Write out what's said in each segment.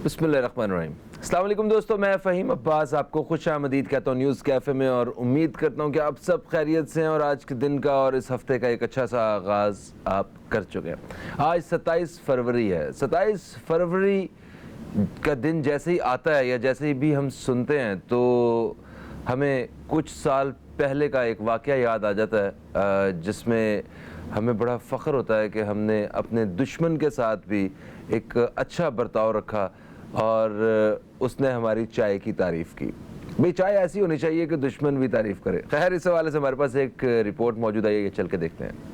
बिस्मिल्लाहिर्रहमानिर्रहीम। अस्सलाम वालेकुम दोस्तों, मैं फ़हीम अब्बास आपको खुशामदीद कहता हूँ न्यूज़ कैफ़े में और उम्मीद करता हूँ कि आप सब खैरियत से हैं और आज के दिन का और इस हफ़्ते का एक अच्छा सा आगाज़ आप कर चुके हैं। आज 27 फरवरी है। 27 फरवरी का दिन जैसे ही आता है या जैसे ही भी हम सुनते हैं तो हमें कुछ साल पहले का एक वाक़या याद आ जाता है जिसमें हमें बड़ा फ़ख्र होता है कि हमने अपने दुश्मन के साथ भी एक अच्छा बर्ताव रखा और उसने हमारी चाय की तारीफ़ की। भाई चाय ऐसी होनी चाहिए कि दुश्मन भी तारीफ़ करे। खैर, इस हवाले से हमारे पास एक रिपोर्ट मौजूद है, ये चल के देखते हैं।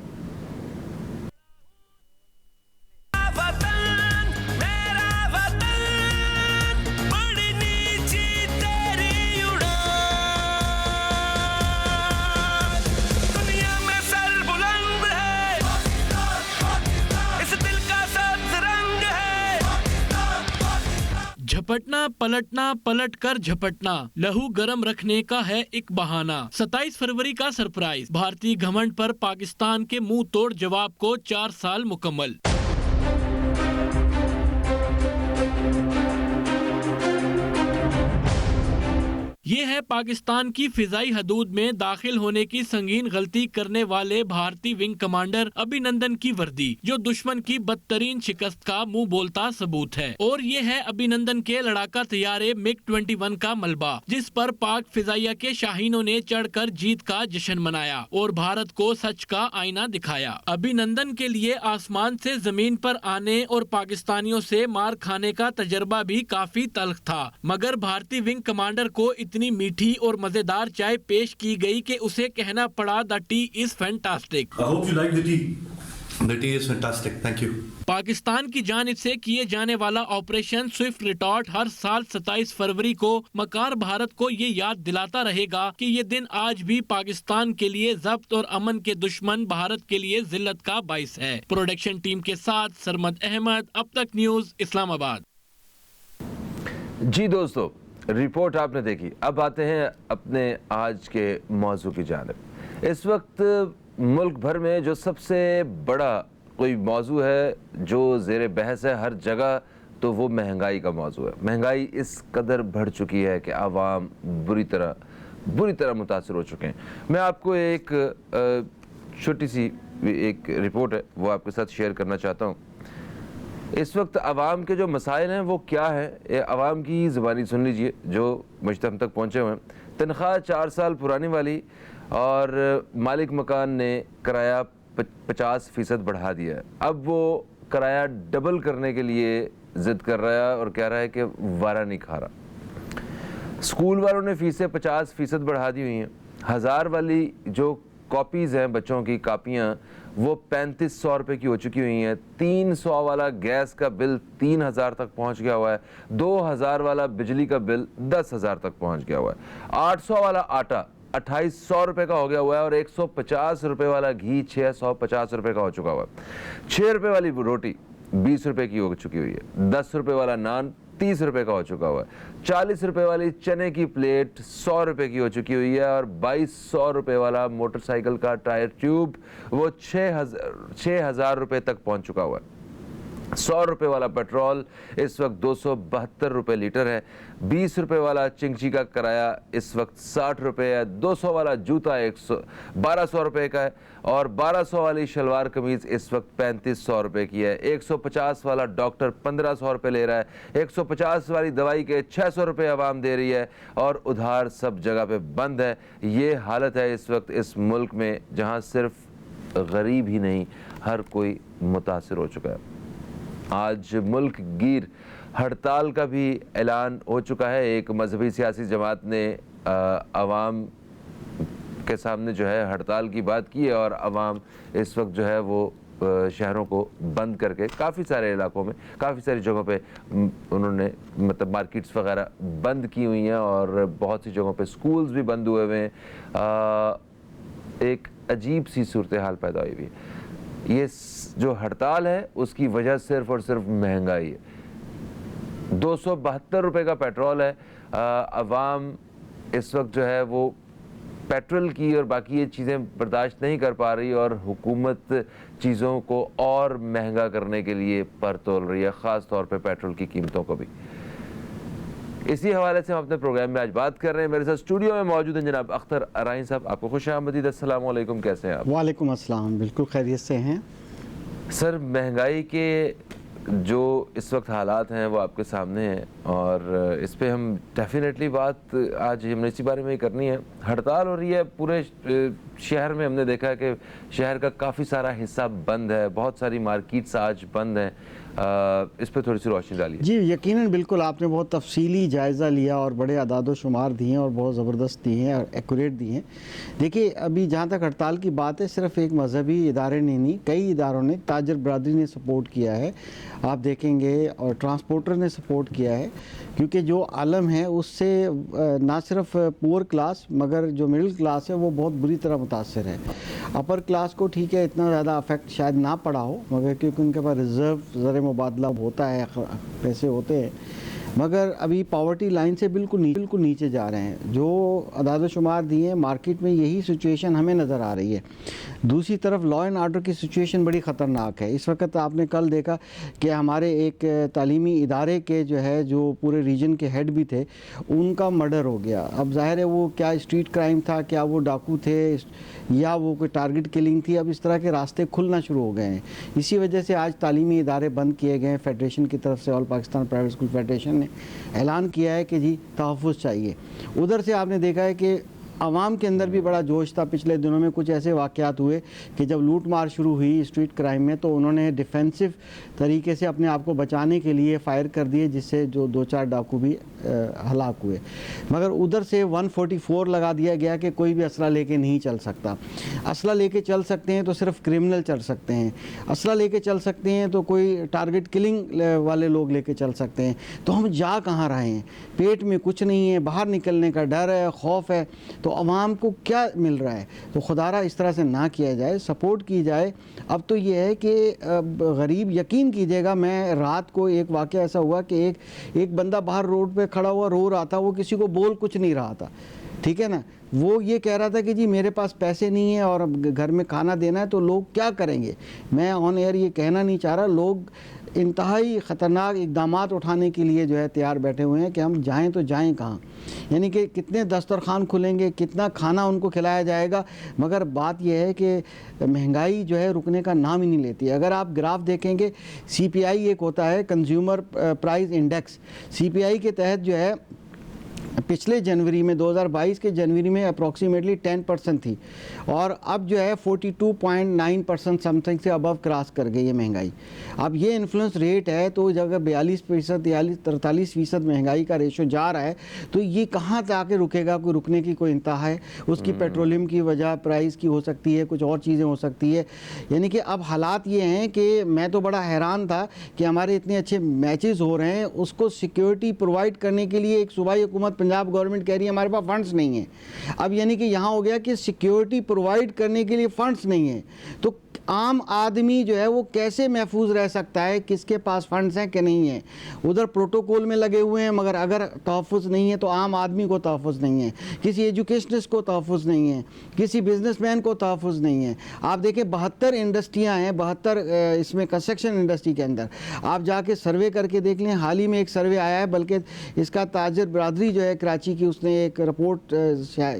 झपटना पलटना पलट कर झपटना, लहू गरम रखने का है एक बहाना। 27 फरवरी का सरप्राइज, भारतीय घमंड पर पाकिस्तान के मुंह तोड़ जवाब को 4 साल मुकम्मल। ये है पाकिस्तान की फिजाई हदूद में दाखिल होने की संगीन गलती करने वाले भारतीय विंग कमांडर अभिनंदन की वर्दी, जो दुश्मन की बदतरीन शिकस्त का मुंह बोलता सबूत है। और ये है अभिनंदन के लड़ाका तैयारे MiG-21 का मलबा, जिस पर पाक फिजाइया के शाहीनों ने चढ़कर जीत का जश्न मनाया और भारत को सच का आईना दिखाया। अभिनंदन के लिए आसमान से जमीन पर आने और पाकिस्तानियों से मार खाने का तजर्बा भी काफी तल्ख था, मगर भारतीय विंग कमांडर को इतनी मीठी और मजेदार चाय पेश की गई कि उसे कहना पड़ा, the T is fantastic. I hope you like the tea. The tea is fantastic. Thank you. Pakistan की जानिब से किए जाने वाला ऑपरेशन स्विफ्ट रिटॉर्ट हर साल 27 फरवरी को मकार भारत को ये याद दिलाता रहेगा कि ये दिन आज भी पाकिस्तान के लिए जब्त और अमन के दुश्मन भारत के लिए जिल्लत का बाइस है। प्रोडक्शन टीम के साथ सरमद अहमद, अब तक न्यूज, इस्लामाबाद। जी दोस्तों, रिपोर्ट आपने देखी। अब आते हैं अपने आज के मौजू की जानिब। इस वक्त मुल्क भर में जो सबसे बड़ा कोई मौजू है जो ज़ेर बहस है हर जगह, तो वो महंगाई का मौजू है। महंगाई इस कदर बढ़ चुकी है कि आवाम बुरी तरह मुतासर हो चुके हैं। मैं आपको एक छोटी सी एक रिपोर्ट है वो आपके साथ शेयर करना चाहता हूँ। इस वक्त आवाम के जो मसाइल हैं वो क्या है, ये आवाम की ज़ुबानी सुन लीजिए जो मुझ हम तक पहुँचे हुए हैं। तनख्वाह 4 साल पुरानी वाली और मालिक मकान ने किराया 50% बढ़ा दिया है। अब वो किराया डबल करने के लिए ज़िद कर रहा है और कह रहा है कि वारा नहीं खा रहा। स्कूल वालों ने फ़ीसें 50% बढ़ा दी हुई हैं। 1000 वाली जो कॉपीज़ हैं बच्चों की कापियाँ, वो 3500 रुपये की हो चुकी हुई हैं। 300 वाला गैस का बिल 3000 तक पहुंच गया हुआ है। 2000 वाला बिजली का बिल 10,000 तक पहुंच गया हुआ है। 800 वाला आटा 2800 रुपये का हो गया हुआ है और 150 रुपये वाला घी 650 रुपये का हो चुका हुआ है। 6 रुपये वाली रोटी 20 रुपये की हो चुकी हुई है। 10 रुपये वाला नान 30 रुपये का हो चुका हुआ है। 40 रुपये वाली चने की प्लेट 100 रुपये की हो चुकी हुई है और 2200 रुपये वाला मोटरसाइकिल का टायर ट्यूब वो 6,000 रुपये तक पहुंच चुका हुआ है। 100 रुपये वाला पेट्रोल इस वक्त 272 रुपये लीटर है। 20 रुपये वाला चिंगची का किराया इस वक्त 60 रुपये है। 200 वाला जूता 1200 रुपये का है और 1200 वाली शलवार कमीज़ इस वक्त 3500 रुपये की है। 150 वाला डॉक्टर 1500 रुपये ले रहा है। 150 वाली दवाई के 600 रुपये आवाम दे रही है और उधार सब जगह पे बंद है। ये हालत है इस वक्त इस मुल्क में, जहाँ सिर्फ गरीब ही नहीं हर कोई मुतासिर हो चुका है। आज मुल्क गिर हड़ताल का भी ऐलान हो चुका है। एक मजहबी सियासी जमात ने अवाम के सामने जो है हड़ताल की बात की है और अवाम इस वक्त जो है वो शहरों को बंद करके काफ़ी सारे इलाकों में, काफ़ी सारी जगहों पे उन्होंने मतलब मार्केट्स वगैरह बंद की हुई हैं और बहुत सी जगहों पे स्कूल्स भी बंद हुए हुए हैं। एक अजीब सी सूरत हाल पैदा हुई है। ये जो हड़ताल है उसकी वजह सिर्फ और सिर्फ महंगाई है। 272 रुपये का पेट्रोल है। अवाम इस वक्त जो है वो पेट्रोल की और बाकी ये चीज़ें बर्दाश्त नहीं कर पा रही और हुकूमत चीज़ों को और महंगा करने के लिए पर तोल रही है, ख़ास तौर पे पेट्रोल की कीमतों को भी। इसी हवाले से हम अपने प्रोग्राम में आज बात कर रहे हैं। मेरे साथ स्टूडियो में मौजूद हैं जनाब अख्तर अराइन साहब। आपको खुश आमदीद। अस्सलाम वालेकुम, कैसे हैं आप? वालेकुम अस्सलाम, बिल्कुल खैरियत से हैं सर, महंगाई के जो इस वक्त हालात हैं वो आपके सामने हैं और इस पे हम डेफिनेटली बात आज हमने इसी बारे में ही करनी है। हड़ताल हो रही है पूरे शहर में। हमने देखा है कि शहर का काफ़ी सारा हिस्सा बंद है, बहुत सारी मार्केट्स आज बंद हैं। इस पे थोड़ी सी रोशनी डालिए। जी। यकीनन बिल्कुल आपने बहुत तफसीली जायज़ा लिया और बड़े अदाद शुमार दिए हैं और बहुत ज़बरदस्त दिए हैं और एक्यूरेट दिए हैं। देखिए, अभी जहाँ तक हड़ताल की बात है, सिर्फ एक मजहबी इदारे ने नहीं, कई इदारों ने, ताजर बरदरी ने सपोर्ट किया है, आप देखेंगे, और ट्रांसपोर्टर ने सपोर्ट किया है, क्योंकि जो आलम है उससे ना सिर्फ पुअर क्लास मगर जो मिडिल क्लास है वो बहुत बुरी तरह मुतासर है। अपर क्लास को ठीक है इतना ज़्यादा अफेक्ट शायद ना पड़ा हो, मगर क्योंकि उनके पास रिज़र्व ज़र मुबादला होता है, पैसे होते हैं, मगर अभी पावर्टी लाइन से बिल्कुल नीचे जा रहे हैं। जो अदाद शुमार दिए हैं, मार्केट में यही सिचुएशन हमें नज़र आ रही है। दूसरी तरफ लॉ एंड आर्डर की सिचुएशन बड़ी ख़तरनाक है। इस वक्त आपने कल देखा कि हमारे एक तालीमी इदारे के जो पूरे रीजन के हेड भी थे, उनका मर्डर हो गया। अब ज़ाहिर है वो क्या स्ट्रीट क्राइम था, क्या वो डाकू थे, या वो कोई टारगेट किलिंग थी। अब इस तरह के रास्ते खुलना शुरू हो गए हैं। इसी वजह से आज तालीमी इदारे बंद किए गए हैं। फेडरेशन की तरफ से all Pakistan private school federation ने ऐलान किया है कि जी तहफ़्फ़ुज़ चाहिए। उधर से आपने देखा है कि आवाम के अंदर भी बड़ा जोश था। पिछले दिनों में कुछ ऐसे वाक़यात हुए कि जब लूट मार शुरू हुई स्ट्रीट क्राइम में, तो उन्होंने डिफेंसिव तरीके से अपने आप को बचाने के लिए फ़ायर कर दिए, जिससे जो 2-4 डाकू भी हलाक हुए। मगर उधर से 144 लगा दिया गया कि कोई भी असला लेके नहीं चल सकता। असला लेके चल सकते हैं तो सिर्फ क्रिमिनल चल सकते हैं, असला लेके चल सकते हैं तो कोई टारगेट किलिंग वाले लोग लेके चल सकते हैं। तो हम जा कहाँ रहे हैं? पेट में कुछ नहीं है, बाहर निकलने का डर है, खौफ है, तो अवाम को क्या मिल रहा है? तो खुदारा इस तरह से ना किया जाए, सपोर्ट की जाए। अब तो ये है कि गरीब, यकीन कीजिएगा, मैं रात को एक वाक़या ऐसा हुआ कि एक बंदा बाहर रोड पे खड़ा हुआ रो रहा था, वो किसी को बोल कुछ नहीं रहा था, ठीक है ना। वो ये कह रहा था कि जी मेरे पास पैसे नहीं है और घर में खाना देना है, तो लोग क्या करेंगे? मैं ऑन एयर ये कहना नहीं चाह रहा, लोग इंतहाई ख़तरनाक इक़दामात उठाने के लिए तैयार बैठे हुए हैं कि हम जाएं तो जाएं कहाँ। यानी कि कितने दस्तरखान खुलेंगे, कितना खाना उनको खिलाया जाएगा। मगर बात यह है कि महंगाई रुकने का नाम ही नहीं लेती। अगर आप ग्राफ देखेंगे, CPI एक होता है, कंज्यूमर प्राइस इंडेक्स, CPI के तहत पिछले जनवरी में 2022 के जनवरी में अप्रॉक्सीमेटली 10% थी और अब 42.9% समथिंग से अबव क्रॉस कर गई है महंगाई। अब ये इन्फ्लुएंस रेट है, तो अगर 42%, 43% महंगाई का रेशो जा रहा है, तो ये कहाँ तक आके रुकेगा? कोई रुकने की कोई इंतहा है? उसकी पेट्रोलियम की वजह प्राइस की हो सकती है, कुछ और चीज़ें हो सकती है। यानी कि अब हालात ये हैं कि मैं तो बड़ा हैरान था कि हमारे इतने अच्छे मैचेस हो रहे हैं, उसको सिक्योरिटी प्रोवाइड करने के लिए एक सूबाई हुकूमत पंजाब गवर्नमेंट कह रही है हमारे पास फंड्स नहीं है। अब यानी कि यहाँ हो गया कि सिक्योरिटी प्रोवाइड करने के लिए फंड्स नहीं है, तो आम आदमी वो कैसे महफूज रह सकता है? किसके पास फंड्स हैं कि नहीं है? उधर प्रोटोकॉल में लगे हुए हैं, मगर अगर तहफ़्फ़ुज़ नहीं है तो आम आदमी को तहफ़्फ़ुज़ नहीं है, किसी एजुकेशनिस्ट को तहफ़्फ़ुज़ नहीं है, किसी बिजनेसमैन को तहफ़्फ़ुज़ नहीं है। आप देखिए 72 इंडस्ट्रियाँ हैं, 72 इसमें कंस्ट्रक्शन इंडस्ट्री के अंदर। आप जाके सर्वे करके देख लें, हाल ही में एक सर्वे आया है, बल्कि इसका ताजर बरदरी कराची की, उसने एक रिपोर्ट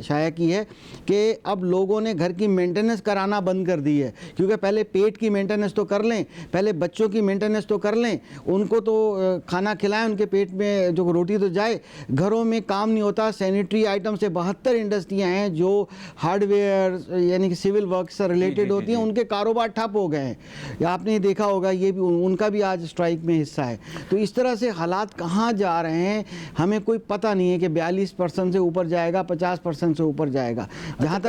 शाया की है कि अब लोगों ने घर की मेंटेनेंस कराना बंद कर दी है। क्योंकि पहले पेट की मेंटेनेंस तो कर लें, पहले बच्चों की मेंटेनेंस तो कर लें, उनको तो खाना खिलाएं, उनके पेट में जो रोटी तो जाए। घरों में काम नहीं होता, सैनिटरी आइटम से 72 इंडस्ट्रियाँ हैं जो हार्डवेयर यानी कि सिविल वर्क से रिलेटेड होती हैं, उनके कारोबार ठप हो गए हैं। आपने देखा होगा, ये भी उनका भी आज स्ट्राइक में हिस्सा है। तो इस तरह से हालात कहाँ जा रहे हैं हमें कोई पता नहीं है कि 42% से ऊपर जाएगा, 50% से ऊपर जाएगा। जहाँ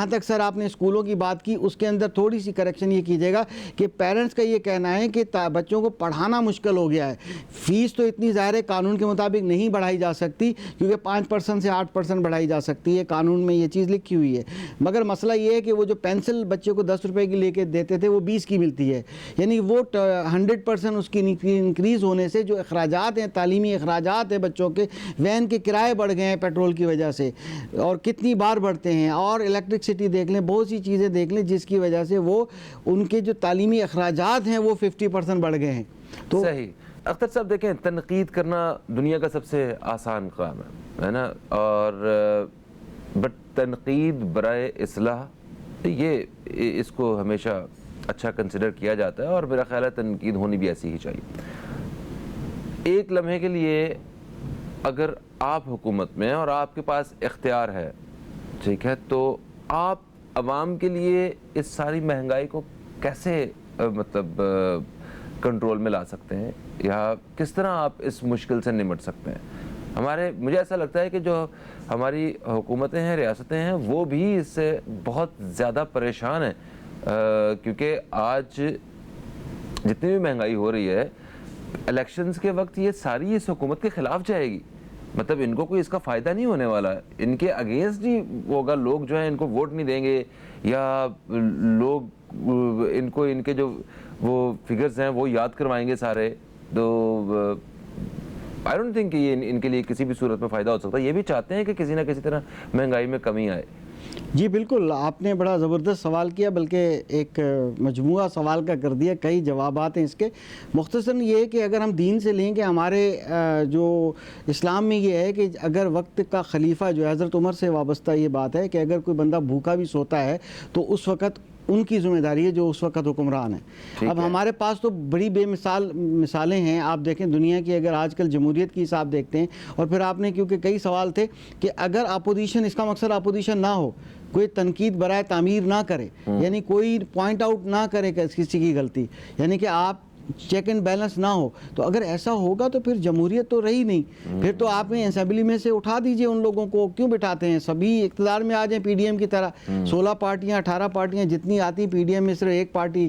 तक सर आपने स्कूलों की बात की, उसके अंदर थोड़ी सी करेक्शन ये कीजिएगा कि पेरेंट्स का ये कहना है कि बच्चों को पढ़ाना मुश्किल हो गया है। फीस तो इतनी ज़ाहिर है कानून के मुताबिक नहीं बढ़ाई जा सकती, क्योंकि 5% से 8% बढ़ाई जा सकती है, कानून में ये चीज़ लिखी हुई है। मगर मसला ये है कि वो जो पेंसिल बच्चे को 10 रुपए की लेके देते थे, वो 20 की मिलती है। यानी वो 100% उसकी इंक्रीज़ होने से जो अखराजात हैं, तालीमी अखराजात हैं बच्चों के, वैन के किराए बढ़ गए हैं पेट्रोल की वजह से, और कितनी बार बढ़ते हैं। और इलेक्ट्रिसिटी देख लें, बहुत सी चीज़ें देख लें, जिसकी वजह से वो उनके जो तालीमी अखराजात हैं वो 50% बढ़ गए हैं। तो सही। अख्तर साहब देखें, तनकीद करना दुनिया का सबसे आसान काम है ना, और बट तनकीद बराए इस्लाह ये इसको हमेशा अच्छा कंसिडर किया जाता है, और मेरा ख्याल है तनकीद होनी भी ऐसी ही चाहिए। एक लम्हे के लिए अगर आप हुकूमत में और आपके पास इख्तियार है, ठीक है, तो आप अवाम के लिए इस सारी महंगाई को कैसे मतलब कंट्रोल में ला सकते हैं, या किस तरह आप इस मुश्किल से निपट सकते हैं? मुझे ऐसा लगता है कि जो हमारी हुकूमतें हैं, रियासतें हैं, वो भी इससे बहुत ज़्यादा परेशान हैं, क्योंकि आज जितनी भी महंगाई हो रही है, इलेक्शंस के वक्त ये सारी इस हुकूमत के ख़िलाफ़ जाएगी। मतलब इनको कोई इसका फ़ायदा नहीं होने वाला है, इनके अगेंस्ट ही होगा, लोग जो है इनको वोट नहीं देंगे, या लोग इनको इनके जो वो फिगर्स हैं वो याद करवाएंगे सारे। तो आई डोंट थिंक कि ये इनके लिए किसी भी सूरत में फ़ायदा हो सकता है। ये भी चाहते हैं कि किसी ना किसी तरह महंगाई में कमी आए। जी बिल्कुल, आपने बड़ा ज़बरदस्त सवाल किया, बल्कि एक मजमुआ सवाल का कर दिया, कई जवाबात हैं इसके। मुख्तसरन ये है कि अगर हम दीन से लें कि हमारे जो इस्लाम में ये है कि अगर वक्त का खलीफा जो है, हज़रत उमर से वाबस्ता ये बात है कि अगर कोई बंदा भूखा भी सोता है तो उस वक़्त उनकी ज़िम्मेदारी है जो उस वक्त हुक्मरान है। अब हमारे पास तो बड़ी बेमिसाल मिसालें हैं। आप देखें दुनिया की, अगर आजकल जमहूरियत की हिसाब देखते हैं, और फिर आपने, क्योंकि कई सवाल थे कि अगर अपोजिशन, इसका मकसद अपोजिशन ना हो, कोई तनकीद बराए तामीर ना करे, यानी कोई पॉइंट आउट ना करे किसी की गलती, यानी कि आप चेक एंड बैलेंस ना हो, तो अगर ऐसा होगा तो फिर जमहूरियत तो रही नहीं। फिर तो आप असेंबली में से उठा दीजिए उन लोगों को, क्यों बिठाते हैं? सभी इक़्तिदार में आ जाएं पीडीएम की तरह। 16 पार्टियां 18 पार्टियां जितनी आती, पीडीएम में सिर्फ एक पार्टी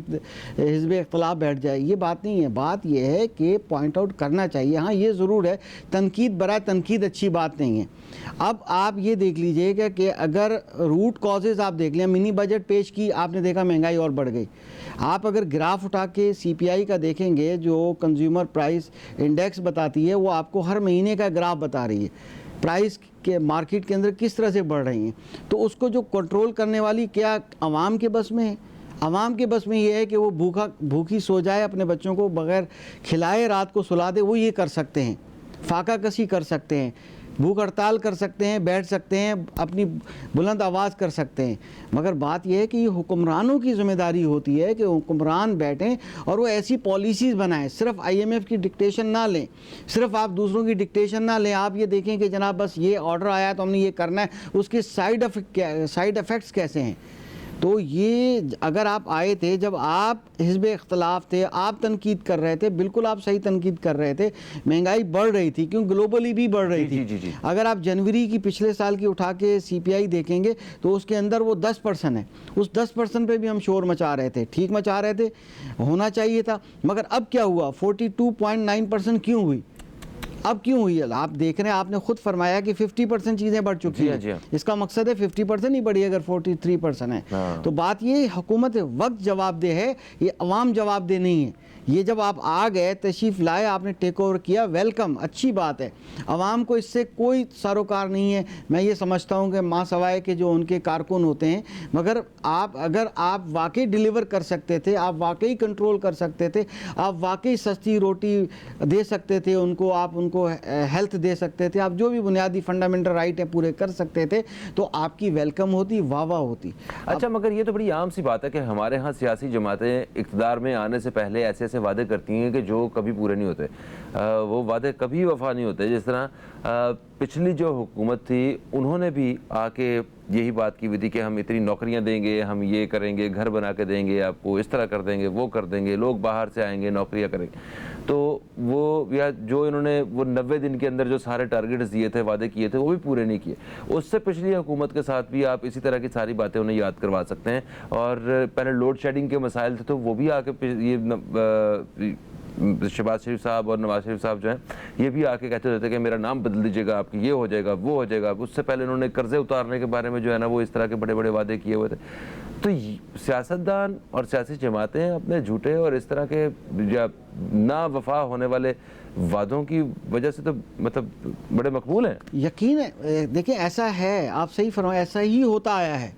हिज़्ब इख्तिलाफ बैठ जाए। ये बात नहीं है। बात यह है कि पॉइंट आउट करना चाहिए। हाँ, ये ज़रूर है, तनकीद बराए तनकीद अच्छी बात नहीं है। अब आप ये देख लीजिएगा कि अगर रूट कॉजेज़ आप देख लें, मिनी बजट पेश की, आपने देखा महंगाई और बढ़ गई। आप अगर ग्राफ उठा के सीपीआई का देखेंगे, जो कंज्यूमर प्राइस इंडेक्स बताती है, वो आपको हर महीने का ग्राफ बता रही है प्राइस के मार्केट के अंदर किस तरह से बढ़ रही हैं। तो उसको जो कंट्रोल करने वाली क्या आवाम के बस में है? आवाम के बस में ये है कि वो भूखी सो जाए, अपने बच्चों को बगैर खिलाए रात को सुला दे, वो ये कर सकते हैं। फाका कसी कर सकते हैं, भूख हड़ताल कर सकते हैं, बैठ सकते हैं, अपनी बुलंद आवाज़ कर सकते हैं। मगर बात यह है कि ये हुक्मरानों की ज़िम्मेदारी होती है कि हुक्मरान बैठें और वो ऐसी पॉलिसीज़ बनाएं। सिर्फ IMF की डिक्टेशन ना लें, सिर्फ आप दूसरों की डिक्टेशन ना लें। आप ये देखें कि जनाब बस ये ऑर्डर आया तो हमने ये करना है, उसके साइड इफ़ेक्ट्स कैसे हैं। तो ये अगर आप आए थे, जब आप हिज़्ब इख्तिलाफ थे, आप तनकीद कर रहे थे, बिल्कुल आप सही तनकीद कर रहे थे, महंगाई बढ़ रही थी, क्यों ग्लोबली भी बढ़ रही थी। जी। अगर आप जनवरी की पिछले साल की उठा के CPI देखेंगे तो उसके अंदर वो 10% है। उस 10% पे भी हम शोर मचा रहे थे, ठीक मचा रहे थे, होना चाहिए था। मगर अब क्या हुआ, 42.9% क्यों हुई? अब क्यों हुई है? आप देख रहे हैं, आपने खुद फरमाया कि 50% चीज़ें बढ़ चुकी हैं। इसका मकसद है 50% नहीं बढ़ी, अगर 43% है। तो बात ये, हुकूमत वक्त जवाबदेह है, ये अवाम जवाबदेह नहीं है। ये जब आप आ गए, तशरीफ़ लाए, आपने टेक ओवर किया, वेलकम, अच्छी बात है। अवाम को इससे कोई सरोकार नहीं है। मैं ये समझता हूँ कि माँ सवाए के जो उनके कारकुन होते हैं, मगर अगर आप वाकई डिलीवर कर सकते थे, आप वाकई कंट्रोल कर सकते थे, आप वाकई सस्ती रोटी दे सकते थे उनको, आप उनको हेल्थ दे सकते थे, आप जो भी बुनियादी फंडामेंटल राइट है पूरे कर सकते थे, तो आपकी वेलकम होती, वाह होती। अच्छा, मगर ये तो बड़ी आम सी बात है कि हमारे यहाँ सियासी जमातें इक़्तिदार में आने से पहले ऐसे वादे करती हैं कि जो कभी पूरे नहीं होते। वो वादे कभी वफा नहीं होते। जिस तरह पिछली जो हुकूमत थी, उन्होंने भी आके यही बात की हुई थी कि हम इतनी नौकरियां देंगे, हम ये करेंगे, घर बना के देंगे आपको, इस तरह कर देंगे, वो कर देंगे, लोग बाहर से आएंगे, नौकरियां करेंगे। तो वो, या जो इन्होंने वो 90 दिन के अंदर जो सारे टारगेट्स दिए थे, वादे किए थे, वो भी पूरे नहीं किए। उससे पिछली हुकूमत के साथ भी आप इसी तरह की सारी बातें उन्हें याद करवा सकते हैं। और पहले लोड शेडिंग के मसाइल थे, तो वो भी आके ये शहबाज शरीफ साहब और नवाज शरीफ साहब जो हैं, ये भी आके कहते रहते कि मेरा नाम बदल दीजिएगा, आपकी ये हो जाएगा, वो हो जाएगा। उससे पहले उन्होंने कर्जे उतारने के बारे में जो है ना, वो इस तरह के बड़े बड़े वादे किए हुए थे। तो सियासतदान और सियासी जमातें अपने झूठे और इस तरह के या ना वफा होने वाले वादों की वजह से तो मतलब बड़े मकबूल हैं। यकीन है, देखिए ऐसा है, आप सही फरमाएं, ऐसा ही होता आया है।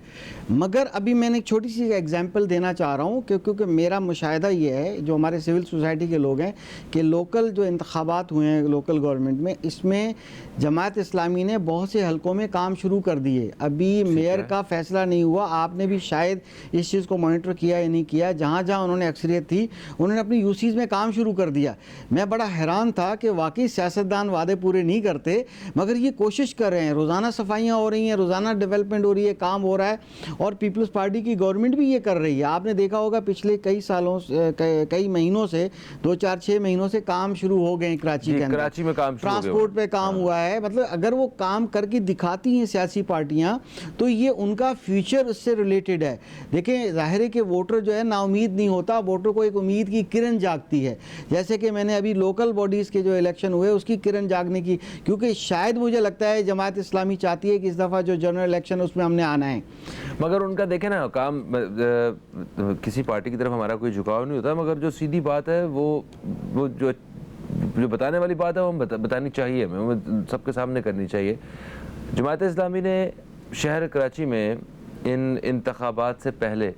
मगर अभी मैंने एक छोटी सी एग्जांपल देना चाह रहा हूँ क्योंकि मेरा मुशाहिदा ये है, जो हमारे सिविल सोसाइटी के लोग हैं, कि लोकल जो इंतखाबात हुए हैं लोकल गवर्नमेंट में, इसमें जमात इस्लामी ने बहुत से हलकों में काम शुरू कर दिए। अभी मेयर का फैसला नहीं हुआ, आपने भी शायद इस चीज़ को मॉनिटर किया या नहीं किया। जहाँ जहाँ उन्होंने अक्सरियत थी उन्होंने अपनी यूसीज में काम शुरू कर दिया। मैं बड़ा हैरान था कि वाकई सियासतदान वादे पूरे नहीं करते, मगर ये कोशिश कर रहे हैं। रोज़ाना सफाइयाँ हो रही हैं, रोज़ाना डेवलपमेंट हो रही है, काम हो रहा है, और पीपल्स पार्टी की गवर्नमेंट भी ये कर रही है। आपने देखा होगा पिछले कई सालों कई महीनों से 2-4-6 महीनों से काम शुरू हो गए कराची के अंदर। कराची में काम शुरू हो गया, ट्रांसपोर्ट पे काम हुआ है। मतलब अगर वो काम करके दिखाती हैं सियासी पार्टियां, तो ये उनका फ्यूचर उससे रिलेटेड है। देखें, जाहिर है कि वोटर जो है नाउमीद नहीं होता, वोटर को एक उम्मीद की किरण जागती है। जैसे कि मैंने अभी लोकल बॉडीज़ के जो इलेक्शन हुए उसकी किरण जागने की, क्योंकि शायद मुझे लगता है जमात इस्लामी चाहती है कि इस दफ़ा जो जनरल इलेक्शन उसमें हमने आना है। मगर उनका देखें ना, काम किसी पार्टी की तरफ हमारा कोई झुकाव नहीं होता, मगर जो सीधी बात है वो जो बताने वाली बात है वो हम बतानी चाहिए, हमें सबके सामने करनी चाहिए। जमात इस्लामी ने शहर कराची में इन इंतखाबात से पहले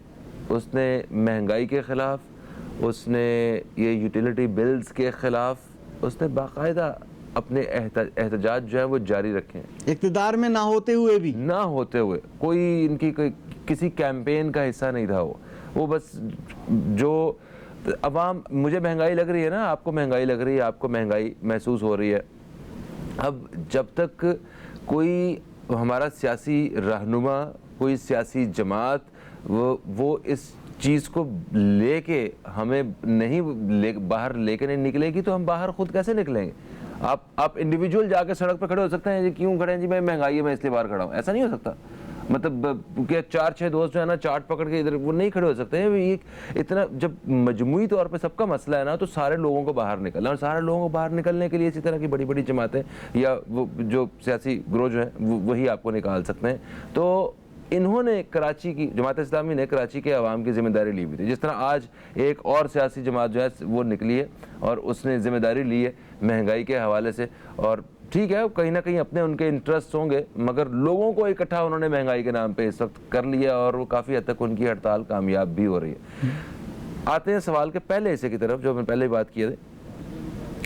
उसने महंगाई के ख़िलाफ़, उसने ये यूटिलिटी बिल्स के ख़िलाफ़ उसने बाकायदा अपने एहतजाज जो है वो जारी रखे हैं। इक़्तिदार में ना होते हुए कोई इनकी किसी कैंपेन का हिस्सा नहीं था। वो बस जो अवाम, मुझे महंगाई लग रही है ना, आपको महंगाई लग रही है, आपको महंगाई महसूस हो रही है। अब जब तक कोई हमारा सियासी रहनुमा, कोई सियासी जमात वो इस चीज़ को लेके हमें नहीं बाहर लेके नहीं निकलेगी, तो हम बाहर खुद कैसे निकलेंगे? आप इंडिविजुअल जाके सड़क पर खड़े हो सकते हैं, जी क्यों खड़े हैं, जी मैं महंगाई है मैं इसलिए बाहर खड़ा हूँ, ऐसा नहीं हो सकता। मतलब क्या 4-6 दोस्त जो है ना चार्ट पकड़ के इधर वो नहीं खड़े हो सकते हैं। ये इतना जब मजमूई तौर पे सबका मसला है ना, तो सारे लोगों को बाहर निकलना, और सारे लोगों को बाहर निकलने के लिए इसी तरह की बड़ी बड़ी जमातें या वो जो सियासी ग्रोह जो है वही आपको निकाल सकते हैं। तो इन्होंने कराची की जमात इस्लामी ने कराची के अवाम की जिम्मेदारी ली हुई थी। जिस तरह आज एक और सियासी जमात जो है वो निकली है और उसने जिम्मेदारी ली है महंगाई के हवाले से, और ठीक है कहीं ना कहीं अपने उनके इंटरेस्ट होंगे, मगर लोगों को इकट्ठा उन्होंने महंगाई के नाम पे इस वक्त कर लिया, और वो काफ़ी हद तक उनकी हड़ताल कामयाब भी हो रही है। आते हैं सवाल के पहले हिस्से की तरफ, जो मैं पहले ही बात किए थे।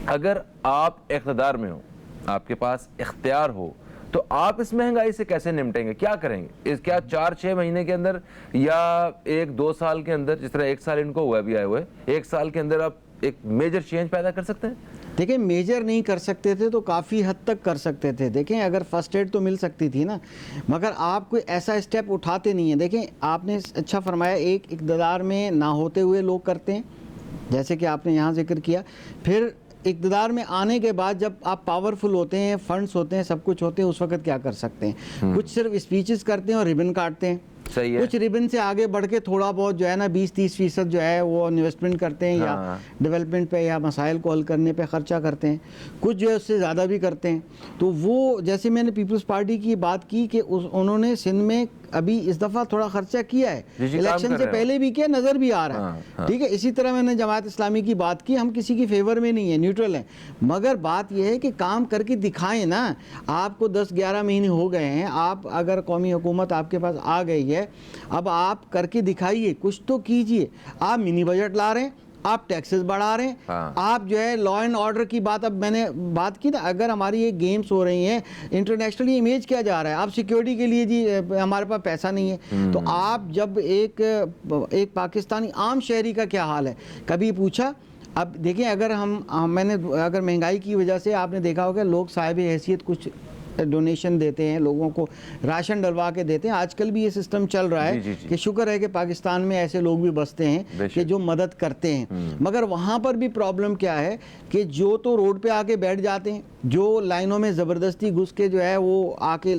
अगर आप इक़्तिदार में हो, आपके पास इख्तियार हो, तो आप इस महंगाई से कैसे निपटेंगे, क्या करेंगे? क्या 4-6 महीने के अंदर या 1-2 साल के अंदर, जिस तरह 1 साल इनको हुआ भी आए हुए, 1 साल के अंदर आप एक मेजर चेंज पैदा कर सकते हैं? देखिए, मेजर नहीं कर सकते थे तो काफ़ी हद तक कर सकते थे। देखें, अगर फर्स्ट एड तो मिल सकती थी ना, मगर आप कोई ऐसा स्टेप उठाते नहीं हैं। देखें, आपने अच्छा फरमाया, एक इक़्तिदार में ना होते हुए लोग करते हैं, जैसे कि आपने यहाँ जिक्र किया। फिर इक़्तिदार में आने के बाद जब आप पावरफुल होते हैं, फंड्स होते हैं, सब कुछ होते हैं, उस वक्त क्या कर सकते हैं? कुछ सिर्फ स्पीचेस करते हैं और रिबन काटते हैं। सही है। कुछ रिबन से आगे बढ़ के थोड़ा बहुत जो है ना 20-30% जो है वो इन्वेस्टमेंट करते हैं, या डेवलपमेंट पे या मसाइल को हल करने पे ख़र्चा करते हैं। कुछ जो है उससे ज़्यादा भी करते हैं। तो वो जैसे मैंने पीपल्स पार्टी की बात की कि उन्होंने सिंध में अभी इस दफ़ा थोड़ा खर्चा किया है, इलेक्शन से पहले भी किया, नज़र भी आ रहा है। ठीक है, इसी तरह मैंने जमात इस्लामी की बात की, हम किसी की फेवर में नहीं है, न्यूट्रल है, मगर बात यह है कि काम करके दिखाएं ना। आपको 10-11 महीने हो गए हैं, आप अगर कौमी हुकूमत आपके पास आ गई है, अब आप करके दिखाइए, कुछ तो कीजिए। आप मिनी बजट ला रहे हैं, आप टैक्सेस बढ़ा रहे हैं, आप जो है लॉ एंड ऑर्डर की बात, अब मैंने बात की ना, अगर हमारी ये गेम्स हो रही हैं, इंटरनेशनली इमेज क्या जा रहा है, आप सिक्योरिटी के लिए जी हमारे पास पैसा नहीं है। तो आप जब एक पाकिस्तानी आम शहरी का क्या हाल है, कभी पूछा? अब देखिए, अगर अगर महंगाई की वजह से आपने देखा होगा लोग साहिब हैसियत कुछ डोनेशन देते हैं, लोगों को राशन डलवा के देते हैं। आजकल भी ये सिस्टम चल रहा है कि शुक्र है कि पाकिस्तान में ऐसे लोग भी बसते हैं कि जो मदद करते हैं। मगर वहाँ पर भी प्रॉब्लम क्या है कि जो तो रोड पे आके बैठ जाते हैं, जो लाइनों में ज़बरदस्ती घुस के जो है वो आके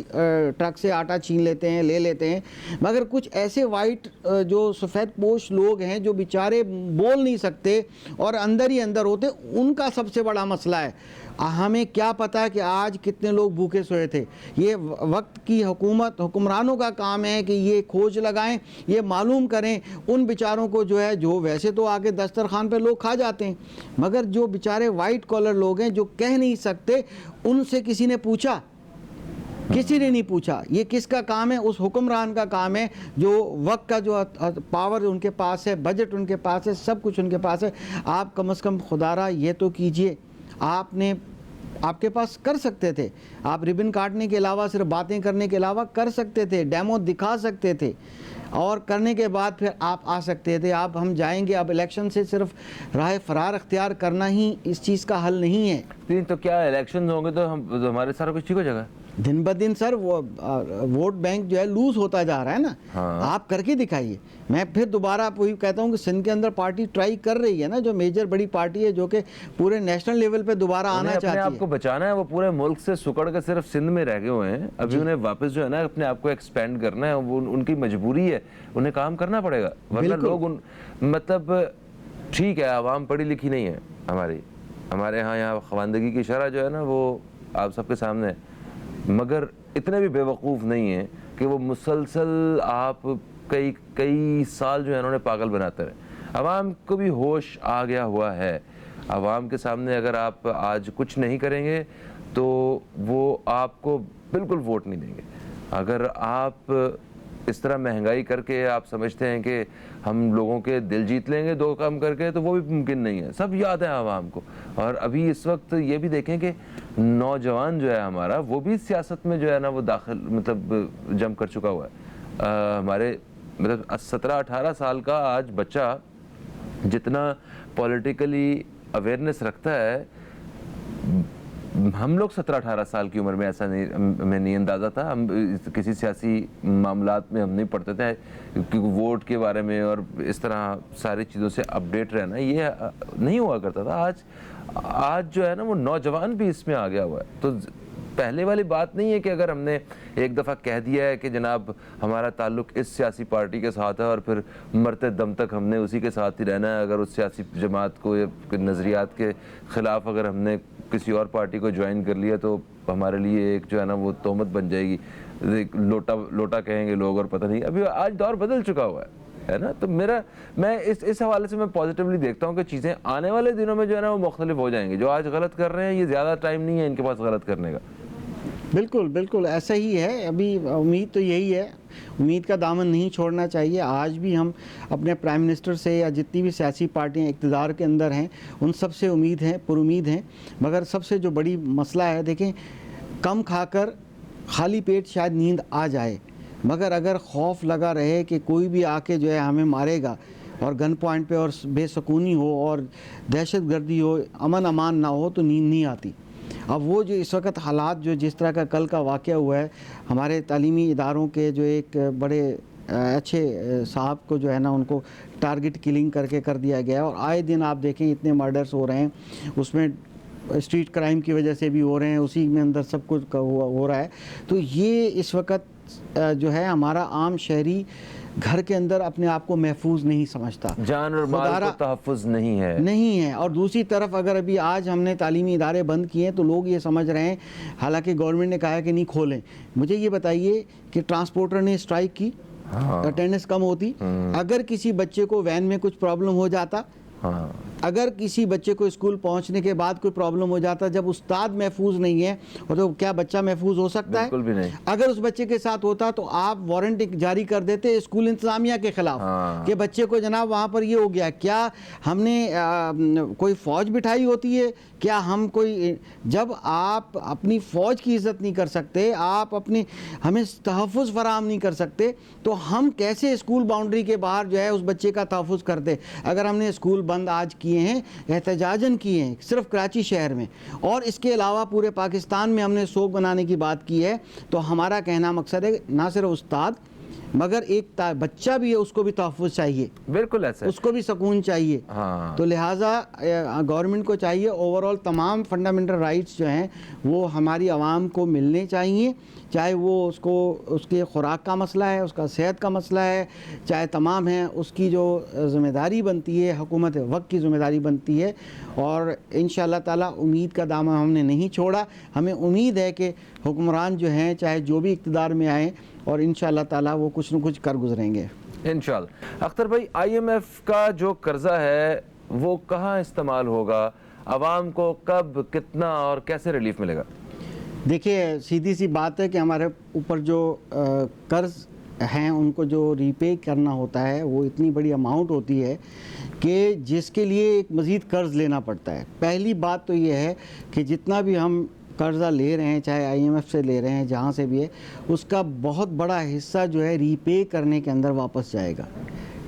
ट्रक से आटा छीन लेते हैं, ले लेते हैं। मगर कुछ ऐसे वाइट जो सफ़ेद पोश लोग हैं जो बेचारे बोल नहीं सकते और अंदर ही अंदर होते, उनका सबसे बड़ा मसला है। हमें क्या पता है कि आज कितने लोग भूखे सोए थे। ये वक्त की हुक्मरानों का काम है कि ये खोज लगाएं, ये मालूम करें उन बेचारों को जो है, जो वैसे तो आके दस्तरखान पे लोग खा जाते हैं, मगर जो बेचारे वाइट कॉलर लोग हैं जो कह नहीं सकते, उनसे किसी ने पूछा? किसी ने नहीं पूछा। ये किसका काम है? उस हुक्मरान का काम है जो वक्त का जो पावर उनके पास है, बजट उनके पास है, सब कुछ उनके पास है। आप कम से कम खुदारा ये तो कीजिए, आपके पास कर सकते थे, आप रिबन काटने के अलावा, सिर्फ बातें करने के अलावा कर सकते थे, डेमो दिखा सकते थे, और करने के बाद फिर आप आ सकते थे। आप हम जाएंगे, अब इलेक्शन से सिर्फ राह फरार अख्तियार करना ही इस चीज़ का हल नहीं है। तो क्या इलेक्शन होंगे तो हमारे सारा कुछ ठीक हो जाएगा? दिन ब दिन सर वो वोट बैंक जो है लूज होता जा रहा है ना। हाँ। आप करके दिखाइए। मैं फिर दोबारा वही कहता हूँ कि सिंध के अंदर पार्टी ट्राई कर रही है ना, जो मेजर बड़ी पार्टी है, जो कि पूरे नेशनल लेवल पे दोबारा आना चाहती है। अपने आप को बचाना है, वो पूरे मुल्क से सुकड़ के सिर्फ सिंध में रह गए हुए हैं। अभी उन्हें वापस जो है ना अपने आप को एक्सपेंड करना है, वो उनकी मजबूरी है, उन्हें काम करना पड़ेगा, वरना लोग मतलब ठीक है आवाम पढ़ी लिखी नहीं है हमारे यहाँ खवानदगी की शरह जो है ना वो आप सबके सामने है, मगर इतने भी बेवकूफ़ नहीं है कि वो मुसलसल आप कई साल जो है उन्होंने पागल बनाते रहे। आवाम को भी होश आ गया हुआ है। आवाम के सामने अगर आप आज कुछ नहीं करेंगे तो वो आपको बिल्कुल वोट नहीं देंगे। अगर आप इस तरह महंगाई करके आप समझते हैं कि हम लोगों के दिल जीत लेंगे 2 काम करके, तो वो भी मुमकिन नहीं है। सब याद है आवाम को। और अभी इस वक्त ये भी देखें कि नौजवान जो है हमारा, वो भी सियासत में जो है ना वो दाखिल मतलब जम कर चुका हुआ है। हमारे मतलब 17-18 साल का आज बच्चा जितना पॉलिटिकली अवेयरनेस रखता है, हम लोग 17-18 साल की उम्र में ऐसा नहीं अंदाज़ा था। हम किसी सियासी मामलात में हम नहीं पढ़ते थे, क्योंकि वोट के बारे में और इस तरह सारी चीज़ों से अपडेट रहना ये नहीं हुआ करता था। आज जो है ना वो नौजवान भी इसमें आ गया हुआ है। तो पहले वाली बात नहीं है कि अगर हमने एक दफ़ा कह दिया है कि जनाब हमारा ताल्लुक़ इस सियासी पार्टी के साथ है और फिर मरते दम तक हमने उसी के साथ ही रहना है। अगर उस सियासी जमात को या नज़रियात के ख़िलाफ़ अगर हमने किसी और पार्टी को ज्वाइन कर लिया तो हमारे लिए एक जो है ना वो तोहमत बन जाएगी, लोटा कहेंगे लोग, और पता नहीं। अभी आज दौर बदल चुका हुआ है ना। तो मैं इस हवाले से मैं पॉजिटिवली देखता हूँ कि चीज़ें आने वाले दिनों में जो है ना वो मुख्तलिफ हो जाएंगी। जो आज गलत कर रहे हैं, ये ज़्यादा टाइम नहीं है इनके पास गलत करने का। बिल्कुल बिल्कुल ऐसा ही है। अभी उम्मीद तो यही है, उम्मीद का दामन नहीं छोड़ना चाहिए। आज भी हम अपने प्राइम मिनिस्टर से या जितनी भी सियासी पार्टियां इक़्तिदार के अंदर हैं उन सब से पुरुम्मीद हैं। मगर सबसे जो बड़ी मसला है, देखें, कम खाकर खाली पेट शायद नींद आ जाए, मगर अगर खौफ लगा रहे कि कोई भी आके जो है हमें मारेगा और गन पॉइंट पे और बेसकूनी हो और दहशत गर्दी हो, अमन अमान ना हो, तो नींद नहीं आती। अब वो जो इस वक्त हालात जो जिस तरह का कल का वाक़या हुआ है, हमारे तालीमी इदारों के जो एक बड़े अच्छे साहब को जो है ना उनको टारगेट किलिंग करके कर दिया गया है, और आए दिन आप देखें इतने मर्डर्स हो रहे हैं, उसमें स्ट्रीट क्राइम की वजह से भी हो रहे हैं, उसी में अंदर सब कुछ हो रहा है। तो ये इस वक्त जो है हमारा आम शहरी घर के अंदर अपने आप को महफूज नहीं समझता, जान और माल को तहफ़्फ़ुज़ नहीं है। और दूसरी तरफ अगर अभी आज हमने तालीमी इदारे बंद किए हैं तो लोग ये समझ रहे हैं, हालांकि गवर्नमेंट ने कहा है कि नहीं खोलें। मुझे ये बताइए कि ट्रांसपोर्टर ने स्ट्राइक की, अटेंडेंस कम होती, अगर किसी बच्चे को वैन में कुछ प्रॉब्लम हो जाता, अगर किसी बच्चे को स्कूल पहुंचने के बाद कोई प्रॉब्लम हो जाता, जब उस्ताद महफूज नहीं है और तो क्या बच्चा महफूज हो सकता है? बिल्कुल भी नहीं। अगर उस बच्चे के साथ होता तो आप वारंट जारी कर देते स्कूल इंतजामिया के खिलाफ कि बच्चे को जनाब वहाँ पर ये हो गया। क्या हमने कोई फौज बिठाई होती है? क्या हम कोई, जब आप अपनी फ़ौज की इज़्ज़त नहीं कर सकते, आप अपनी हमें तहफ़्फ़ुज़ फराहम नहीं कर सकते, तो हम कैसे स्कूल बाउंड्री के बाहर जो है उस बच्चे का तहफ़्फ़ुज़ करते? अगर हमने स्कूल बंद आज किए हैं, एहतजाजन किए हैं सिर्फ कराची शहर में, और इसके अलावा पूरे पाकिस्तान में हमने सोग बनाने की बात की है, तो हमारा कहना मकसद है ना सिर्फ उस्ताद, मगर एक बच्चा भी है, उसको भी तहफ़्फ़ुज़ चाहिए, बिल्कुल ऐसा है। उसको भी सुकून चाहिए। हाँ। तो लिहाजा गवर्नमेंट को चाहिए ओवरऑल तमाम फंडामेंटल राइट्स जो हैं वो हमारी आवाम को मिलने चाहिए, चाहे वो उसको उसके खुराक का मसला है, उसका सेहत का मसला है, चाहे तमाम है, उसकी जो ज़िम्मेदारी बनती है, हुकूमत वक्त की ज़िम्मेदारी बनती है। और इंशाअल्लाह ताला उम्मीद का दामन हमने नहीं छोड़ा। हमें उम्मीद है कि हुक्मरान जो हैं, चाहे जो भी इक़्तिदार में आएँ, और इंशाअल्लाह ताला वो कुछ न कुछ कर गुजरेंगे इंशाअल्लाह। अख्तर भाई, IMF का जो कर्जा है वो कहाँ इस्तेमाल होगा, आवाम को कब, कितना और कैसे रिलीफ मिलेगा? देखिए, सीधी सी बात है कि हमारे ऊपर जो कर्ज हैं उनको जो रीपे करना होता है वो इतनी बड़ी अमाउंट होती है कि जिसके लिए एक मज़ीद कर्ज लेना पड़ता है। पहली बात तो ये है कि जितना भी हम कर्ज़ा ले रहे हैं, चाहे IMF से ले रहे हैं, जहाँ से भी है, उसका बहुत बड़ा हिस्सा जो है रीपे करने के अंदर वापस जाएगा।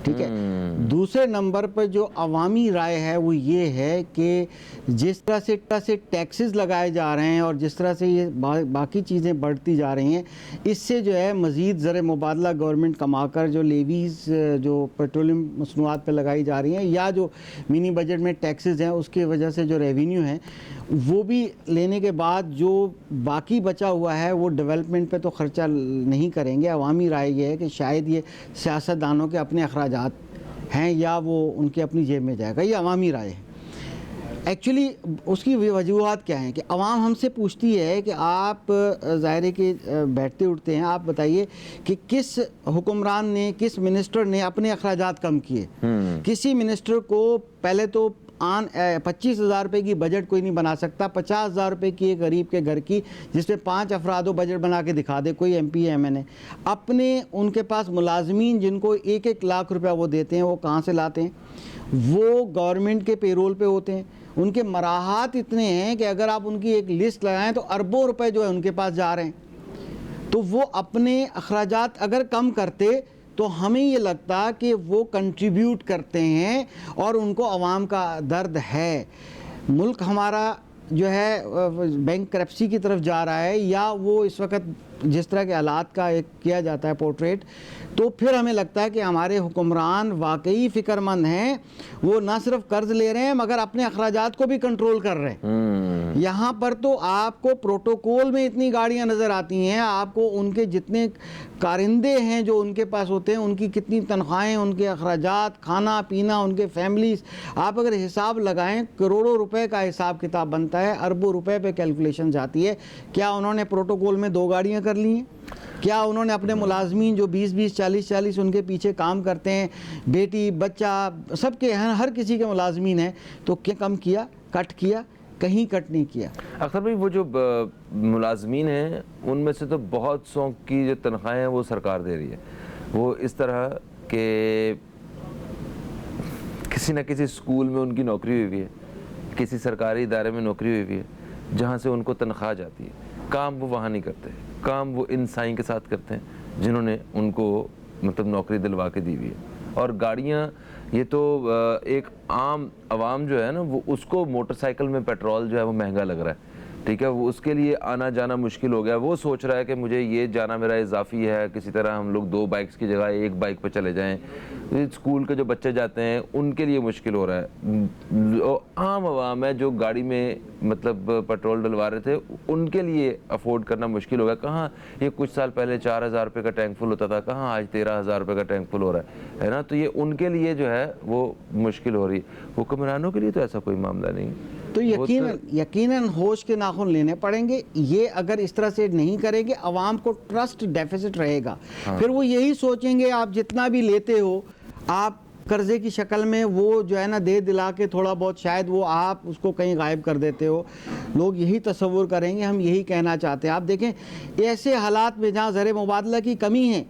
ठीक है। दूसरे नंबर पर जो अवामी राय है वो ये है कि जिस तरह से टैक्सेस लगाए जा रहे हैं और जिस तरह से ये बाकी चीज़ें बढ़ती जा रही हैं, इससे जो है मज़ीद ज़र मुबादला गवर्नमेंट कमाकर जो लेवीज़ जो पेट्रोलियम मसनूआत पर लगाई जा रही हैं या जो मिनी बजट में टैक्सेस हैं उसकी वजह से जो रेवेन्यू है वो भी लेने के बाद जो बाकी बचा हुआ है वो डेवलपमेंट पे तो ख़र्चा नहीं करेंगे। अवामी राय ये है कि शायद ये सियासतदानों के अपने अखराजात हैं या वो उनके अपनी जेब में जाएगा, ये अवामी राय है। एक्चुअली उसकी वजूहत क्या हैं कि अवाम हमसे पूछती है कि आप ज़ाहिर के बैठते उठते हैं, आप बताइए कि किस हुक्मरान ने, किस मिनिस्टर ने अपने अखराजात कम किए। किसी मिनिस्टर को पहले तो 25,000 रुपये की बजट कोई नहीं बना सकता। 50,000 रुपये की एक गरीब के घर की जिसमें 5 अफराद बजट बना के दिखा दे कोई MP या MNA। अपने उनके पास मुलाजमीन जिनको 1-1 लाख रुपया वो देते हैं, वो कहाँ से लाते हैं? वो गवर्नमेंट के पेरोल पे होते हैं। उनके मराहत इतने हैं कि अगर आप उनकी एक लिस्ट लगाएं तो अरबों रुपए जो है उनके पास जा रहे हैं। तो वो अपने अखराजात अगर कम करते तो हमें ये लगता कि वो कंट्रीब्यूट करते हैं और उनको आवाम का दर्द है। मुल्क हमारा जो है बैंक करप्सी की तरफ जा रहा है या वो इस वक्त जिस तरह के हालात का एक किया जाता है पोर्ट्रेट, तो फिर हमें लगता है कि हमारे हुक्मरान वाकई फ़िक्रमंद हैं। वो ना सिर्फ कर्ज ले रहे हैं मगर अपने अखराजात को भी कंट्रोल कर रहे हैं। यहाँ पर तो आपको प्रोटोकॉल में इतनी गाड़ियाँ नज़र आती हैं, आपको उनके जितने कारिंदे हैं जो उनके पास होते हैं उनकी कितनी तनख्वाहें, उनके अखराजात, खाना पीना, उनके फैमिलीज, आप अगर हिसाब लगाएं करोड़ों रुपए का हिसाब किताब बनता है, अरबों रुपए पे कैलकुलेशन जाती है। क्या उन्होंने प्रोटोकॉल में 2 गाड़ियाँ कर ली हैं? क्या उन्होंने अपने मुलाजमीन जो 20-20, 40-40 उनके पीछे काम करते हैं, बेटी बच्चा सबके हर किसी के मुलाजमीन हैं, तो क्या कम किया, कट किया? कहीं कट नहीं किया। अख्तर भाई, वो जो मुलाजमीन हैं उनमें से तो बहुत सौ की जो तनख्वाहें हैं वो सरकार दे रही है। वो इस तरह के किसी न किसी स्कूल में उनकी नौकरी हुई है, किसी सरकारी इदारे में नौकरी हुई है जहाँ से उनको तनख्वाह जाती है। काम वो वहाँ नहीं करते, काम वो इन साईं के साथ करते हैं जिन्होंने उनको मतलब नौकरी दिलवा के दी हुई है। और गाड़ियाँ, ये तो एक आम आवाम जो है ना, वो उसको मोटरसाइकिल में पेट्रोल जो है वो महंगा लग रहा है, ठीक है, वो उसके लिए आना जाना मुश्किल हो गया। वो सोच रहा है कि मुझे ये जाना मेरा इजाफी है, किसी तरह हम लोग 2 बाइक्स की जगह 1 बाइक पे चले जाएं। स्कूल के जो बच्चे जाते हैं उनके लिए मुश्किल हो रहा है। आम आवाम है जो गाड़ी में मतलब पेट्रोल डलवा रहे थे, उनके लिए अफोर्ड करना मुश्किल हो गया। कहाँ ये कुछ साल पहले 4,000 रुपये का टैंक फुल होता था, कहाँ आज 13,000 रुपये का टैंक फुल हो रहा है ना। तो ये उनके लिए जो है वो मुश्किल हो रही है। हुक्मरानों के लिए तो ऐसा कोई मामला नहीं। तो यकीनन होश के नाखून लेने पड़ेंगे। ये अगर इस तरह से नहीं करेंगे, आवाम को ट्रस्ट डेफिसिट रहेगा। हाँ। फिर वो यही सोचेंगे आप जितना भी लेते हो आप कर्जे की शक्ल में, वो जो है ना दे दिला के थोड़ा बहुत शायद वो आप उसको कहीं गायब कर देते हो। लोग यही तस्वुर करेंगे, हम यही कहना चाहते हैं। आप देखें ऐसे हालात में जहाँ ज़र मुबादला की कमी है,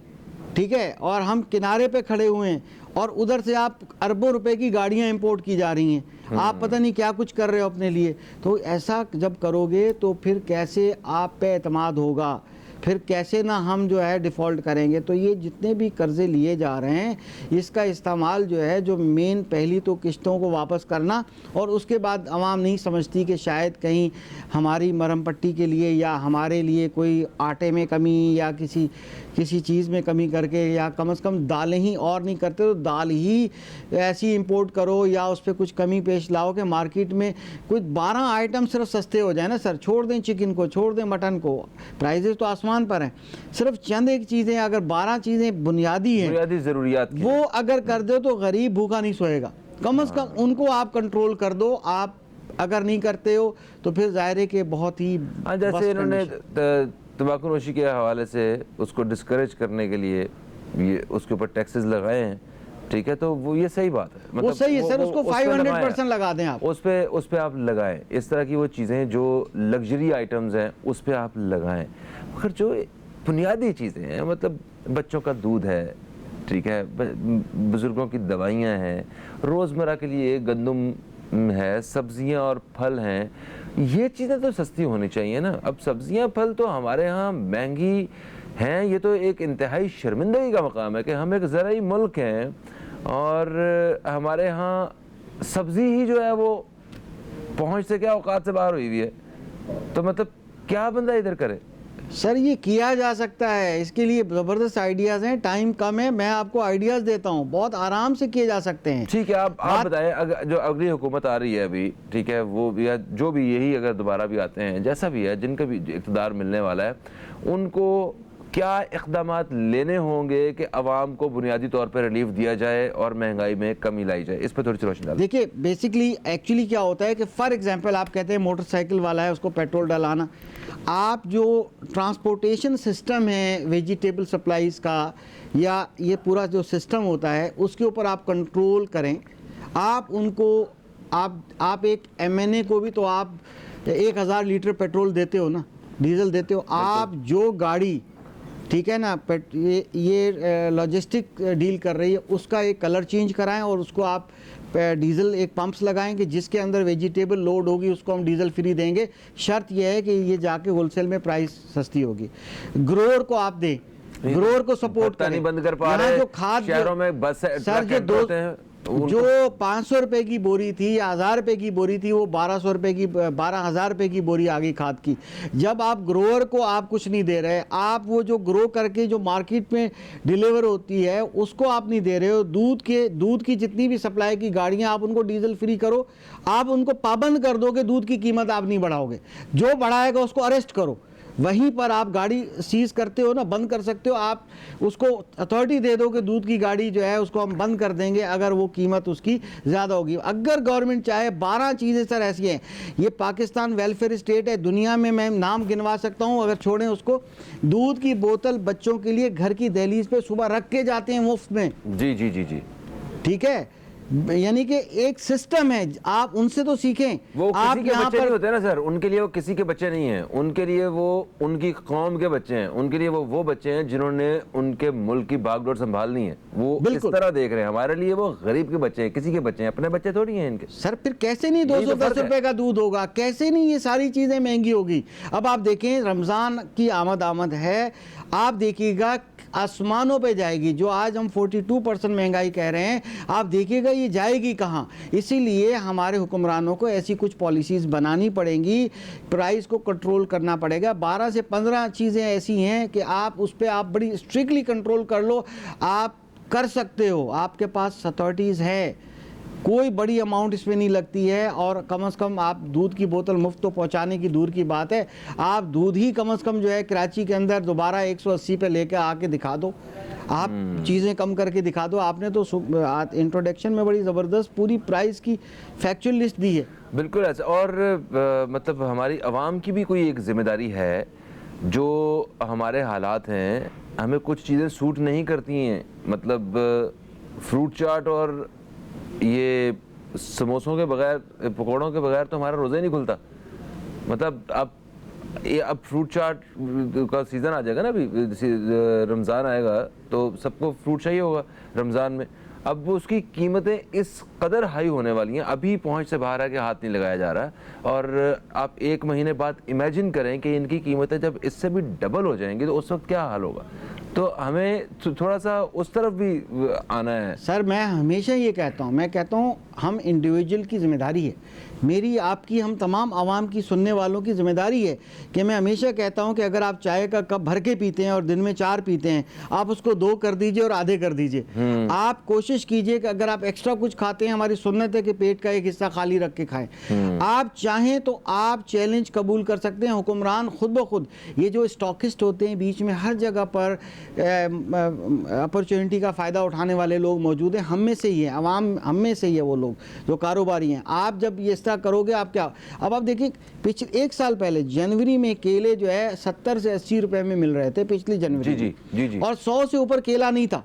ठीक है, और हम किनारे पे खड़े हुए हैं और उधर से आप अरबों रुपए की गाड़ियाँ इंपोर्ट की जा रही हैं, आप पता नहीं क्या कुछ कर रहे हो अपने लिए। तो ऐसा जब करोगे तो फिर कैसे आप पे एतमाद होगा? फिर कैसे ना हम जो है डिफ़ॉल्ट करेंगे। तो ये जितने भी कर्ज़े लिए जा रहे हैं इसका इस्तेमाल जो है, जो मेन पहली तो किस्तों को वापस करना, और उसके बाद आवाम नहीं समझती कि शायद कहीं हमारी मरहम पट्टी के लिए या हमारे लिए कोई आटे में कमी या किसी चीज़ में कमी करके, या कम से कम दालें ही और नहीं करते तो दाल ही ऐसी इंपोर्ट करो या उस पर कुछ कमी पेश लाओ कि मार्केट में कुछ 12 आइटम सिर्फ सस्ते हो जाए ना सर। छोड़ दें चिकन को, छोड़ दें मटन को, प्राइजेस तो आसमान पर हैं। सिर्फ चंद एक चीज़ें, अगर 12 चीज़ें बुनियादी हैं, बुनियादी ज़रूरियात की, वो अगर कर दो तो गरीब भूखा नहीं सोएगा। कम से कम उनको आप कंट्रोल कर दो। आप अगर नहीं करते हो तो फिर ज़ाहिर है कि बहुत ही जैसे इन्होंने तंबाकू नोशी के हवाले से उसको डिस्करेज करने के लिए ये उसके ऊपर टैक्सेस लगाए हैं, ठीक है, तो वो ये सही बात है। मतलब वो सही है सर, उसको 500% लगा दें आप, उस पे आप लगाएं। इस तरह की वो चीज़ें जो लग्जरी आइटम्स हैं उस पे आप लगाएं। मगर जो बुनियादी चीज़ें हैं, मतलब बच्चों का दूध है, ठीक है, बुज़ुर्गों की दवाइयाँ हैं, रोज़मर्रा के लिए गंदम है, सब्जियां और फल हैं, ये चीज़ें तो सस्ती होनी चाहिए ना। अब सब्जियां फल तो हमारे यहाँ महंगी हैं, ये तो एक इंतहाई शर्मिंदगी का मकाम है कि हम एक ज़राई मुल्क हैं और हमारे यहाँ सब्ज़ी ही जो है वो पहुँच से क्या औकात से बाहर हुई हुई है। तो मतलब क्या बंदा इधर करे? सर ये किया जा सकता है, इसके लिए ज़बरदस्त आइडियाज़ हैं, टाइम कम है, मैं आपको आइडियाज़ देता हूँ, बहुत आराम से किए जा सकते हैं। ठीक है, आप बताएं, अगर जो अगली हुकूमत आ रही है अभी, ठीक है, वो या जो भी यही अगर दोबारा भी आते हैं, जैसा भी है, जिनका भी इक़्तिदार मिलने वाला है, उनको क्या इक़दामात लेने होंगे कि अवाम को बुनियादी तौर पर रिलीफ दिया जाए और महंगाई में कमी लाई जाए? इस पर थोड़ी सी रोशनी डालें। देखिए बेसिकली एक्चुअली क्या होता है कि फॉर एग्जांपल आप कहते हैं मोटरसाइकिल वाला है उसको पेट्रोल डलाना, आप जो ट्रांसपोर्टेशन सिस्टम है वेजिटेबल सप्लाईज़ का या ये पूरा जो सिस्टम होता है उसके ऊपर आप कंट्रोल करें। आप उनको आप एक MNA को भी तो आप 1000 लीटर पेट्रोल देते हो ना, डीजल देते हो। आप जो गाड़ी, ठीक है ना, ये लॉजिस्टिक डील कर रही है उसका एक कलर चेंज कराएं और उसको आप डीजल एक पंप्स लगाएं कि जिसके अंदर वेजिटेबल लोड होगी उसको हम डीजल फ्री देंगे। शर्त यह है कि ये जाके होलसेल में प्राइस सस्ती होगी। ग्रोअर को आप दें, ग्रोअर को सपोर्ट करें। नहीं बंद कर पा रहे जो खाद शहरों में बस सर जो 500 रुपए की बोरी थी या 1000 रुपए की बोरी थी वो 12,000 रुपए की बोरी आ गई खाद की। जब आप ग्रोअर को आप कुछ नहीं दे रहे, आप वो जो ग्रो करके जो मार्केट में डिलीवर होती है उसको आप नहीं दे रहे हो। दूध की जितनी भी सप्लाई की गाड़ियां आप उनको डीजल फ्री करो, आप उनको पाबंद कर दो कि दूध की कीमत आप नहीं बढ़ाओगे, जो बढ़ाएगा उसको अरेस्ट करो। वहीं पर आप गाड़ी सीज करते हो ना, बंद कर सकते हो, आप उसको अथॉरिटी दे दो कि दूध की गाड़ी जो है उसको हम बंद कर देंगे अगर वो कीमत उसकी ज़्यादा होगी। अगर गवर्नमेंट चाहे 12 चीज़ें सर ऐसी हैं, ये पाकिस्तान वेलफेयर स्टेट है, दुनिया में मैं नाम गिनवा सकता हूँ अगर छोड़ें उसको। दूध की बोतल बच्चों के लिए घर की दहलीज पे सुबह रख के जाते हैं मुफ्त में। जी जी जी जी, ठीक है, यानी कि एक सिस्टम है, आप उनसे तो सीखें। वो आप किसी के बच्चे नहीं होते ना सर, उनके लिए वो किसी के बच्चे नहीं हैं, उनके लिए वो उनकी कौम के बच्चे हैं, उनके लिए वो बच्चे हैं जिन्होंने उनके मुल्क की बागडोर संभालनी है। वो इस तरह देख रहे हैं, हमारे लिए वो गरीब के बच्चे हैं, किसी के बच्चे हैं, अपने बच्चे थोड़ी हैं इनके। सर फिर कैसे नहीं 210 रुपए का दूध होगा, कैसे नहीं ये सारी चीजें महंगी होगी। अब आप देखें रमजान की आमद है, आप देखिएगा आसमानों पे जाएगी। जो आज हम 42% महंगाई कह रहे हैं, आप देखिएगा ये जाएगी कहाँ। इसीलिए हमारे हुक्मरानों को ऐसी कुछ पॉलिसीज़ बनानी पड़ेंगी, प्राइस को कंट्रोल करना पड़ेगा। 12 से 15 चीज़ें ऐसी हैं कि आप उस पर आप बड़ी स्ट्रिक्टली कंट्रोल कर लो, आप कर सकते हो, आपके पास अथॉरिटीज़ है, कोई बड़ी अमाउंट इसमें नहीं लगती है। और कम से कम आप दूध की बोतल मुफ्त तो पहुंचाने की दूर की बात है, आप दूध ही कम से कम जो है कराची के अंदर दोबारा 180 पे लेके आके दिखा दो, आप चीज़ें कम करके दिखा दो। आपने तो इंट्रोडक्शन में बड़ी ज़बरदस्त पूरी प्राइस की फैक्चुअल लिस्ट दी है। बिल्कुल ऐसा। और मतलब हमारी आवाम की भी कोई एक जिम्मेदारी है, जो हमारे हालात हैं, हमें कुछ चीज़ें सूट नहीं करती हैं। मतलब फ्रूट चाट और ये समोसों के बगैर, पकौड़ों के बगैर तो हमारा रोज़ा ही नहीं खुलता। मतलब अब फ्रूट चाट का सीज़न आ जाएगा ना, अभी रमज़ान आएगा तो सबको फ्रूट चाहिए होगा रमज़ान में। अब वो उसकी कीमतें इस कदर हाई होने वाली हैं, अभी पहुंच से बाहर है कि हाथ नहीं लगाया जा रहा है। और आप 1 महीने बाद इमेजिन करें कि इनकी कीमतें जब इससे भी डबल हो जाएंगी तो उस वक्त क्या हाल होगा। तो हमें थोड़ा सा उस तरफ भी आना है। सर मैं हमेशा ये कहता हूँ, मैं कहता हूँ हम इंडिविजुअल की जिम्मेदारी है, मेरी आपकी, हम तमाम आवाम की, सुनने वालों की जिम्मेदारी है कि मैं हमेशा कहता हूं कि अगर आप चाय का कप भर के पीते हैं और दिन में 4 पीते हैं, आप उसको 2 कर दीजिए और आधे कर दीजिए। आप कोशिश कीजिए कि अगर आप एक्स्ट्रा कुछ खाते हैं, हमारी सुन्नत है कि पेट का एक हिस्सा खाली रख के खाएं। आप चाहें तो आप चैलेंज कबूल कर सकते हैं। हुक्मरान खुद ब खुद, ये जो स्टॉकिस्ट होते हैं बीच में हर जगह पर अपॉर्चुनिटी का फ़ायदा उठाने वाले लोग मौजूद हैं, हम में से ही है, अवाम हम में से ही है वो लोग जो कारोबारी हैं। आप जब ये करोगे आप क्या, अब आप देखिए पिछले 1 साल पहले जनवरी में केले जो है 70 से 80 रुपए में मिल रहे थे पिछली जनवरी जी। और 100 से ऊपर केला नहीं था।